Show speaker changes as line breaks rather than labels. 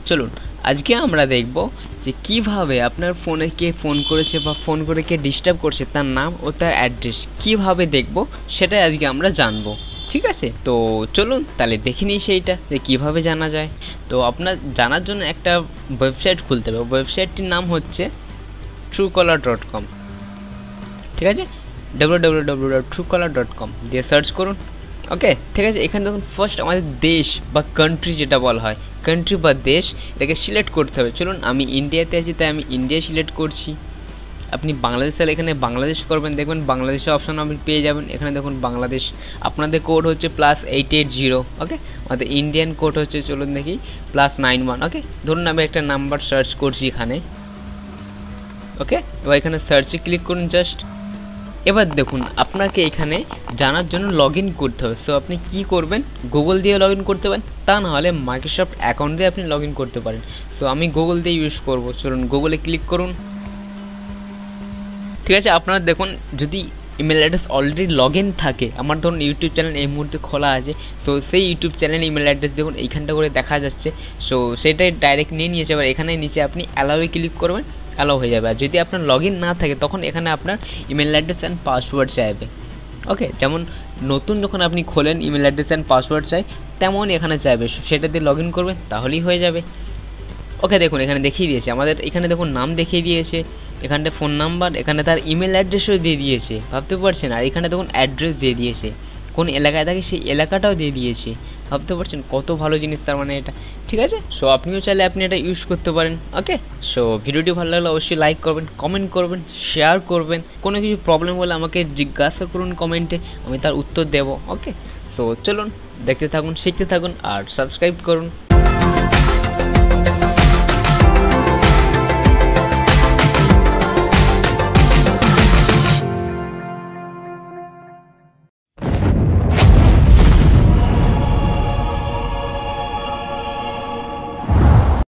চলুন আজকে আমরা দেখব যে কিভাবে আপনার ফোনে কে ফোন করেছে বা ফোন করে কে ডিস্টার্ব করছে তার নাম ও তার অ্যাড্রেস কিভাবে দেখব সেটাই আজকে আমরা জানবো। ঠিক আছে, তো চলুন তাহলে দেখে নিই সেইটা যে কীভাবে জানা যায়। তো আপনার জানার জন্য একটা ওয়েবসাইট খুলতে হবে। ওয়েবসাইটটির নাম হচ্ছে truecaller.com। ঠিক আছে, www.truecaller.com দিয়ে সার্চ করুন। ওকে, ঠিক আছে। এখানে দেখুন ফার্স্ট আমাদের দেশ বা কান্ট্রি যেটা বলা হয়, কান্ট্রি বা দেশ, এটাকে সিলেক্ট করতে হবে। চলুন আমি ইন্ডিয়াতে আছি তাই আমি ইন্ডিয়া সিলেক্ট করছি। আপনি বাংলাদেশ তাহলে এখানে বাংলাদেশ করবেন, দেখবেন বাংলাদেশের অপশন আপনি পেয়ে যাবেন। এখানে দেখুন বাংলাদেশ, আপনাদের কোড হচ্ছে +880। ওকে, আমাদের ইন্ডিয়ান কোড হচ্ছে, চলুন দেখি, +91। ওকে, ধরুন আমি একটা নাম্বার সার্চ করছি এখানে। ওকে, এবার এখানে সার্চে ক্লিক করুন জাস্ট। এবার দেখুন আপনাকে এখানে জানার জন্য লগ ইন করতে হবে। সো আপনি কি করবেন, গুগল দিয়ে লগ ইন করতে পারেন, তা নাহলে মাইক্রোসফট অ্যাকাউন্ট দিয়ে আপনি লগ ইন করতে পারেন। সো আমি গুগল দিয়ে ইউজ করব। চলুন গুগলে ক্লিক করুন। ঠিক আছে, আপনারা দেখুন যদি email address already log in থাকে, আমার ধরুন ইউটিউব চ্যানেল এই মুহূর্তে খোলা আছে, তো সেই ইউটিউব চ্যানেল ইমেল অ্যাড্রেস দেখুন এইখানটা করে দেখা যাচ্ছে। সো সেটাই ডাইরেক্ট নিয়ে নিয়েছে। এবার এখানে নিচে আপনি অ্যালাউয়ে ক্লিক করবেন, অ্যালাউ হয়ে যাবে। আর যদি আপনার লগ ইন না থাকে তখন এখানে আপনার ইমেল অ্যাড্রেস অ্যান্ড পাসওয়ার্ড চাইবে। ওকে, যেমন নতুন যখন আপনি খোলেন ইমেল অ্যাড্রেস অ্যান্ড পাসওয়ার্ড চাই, তেমন এখানে চাইবে। সেটা দিয়ে লগ ইন করবেন, তাহলেই হয়ে যাবে। ওকে, দেখুন এখানে দেখিয়ে দিয়েছে আমাদের, এখানে দেখুন নাম দেখিয়ে দিয়েছে, এখানটা ফোন নাম্বার, এখানে তার ইমেল অ্যাড্রেসও দিয়ে দিয়েছে, ভাবতে পারছেন। আর এখানে দেখুন অ্যাড্রেস দিয়ে দিয়েছে, কোন এলাকায় থাকে সেই এলাকাটাও দিয়ে দিয়েছে, ভাবতে পারছেন কত ভালো জিনিস তার মানে এটা। ঠিক আছে, সো আপনিও চাইলে আপনি এটা ইউজ করতে পারেন। ওকে, সো ভিডিওটি ভালো লাগলে অবশ্যই লাইক করবেন, কমেন্ট করবেন, শেয়ার করবেন। কোনো কিছু প্রবলেম হলে আমাকে জিজ্ঞাসা করুন কমেন্টে, আমি তার উত্তর দেবো। ওকে, সো চলুন দেখতে থাকুন, শিখতে থাকুন আর সাবস্ক্রাইব করুন।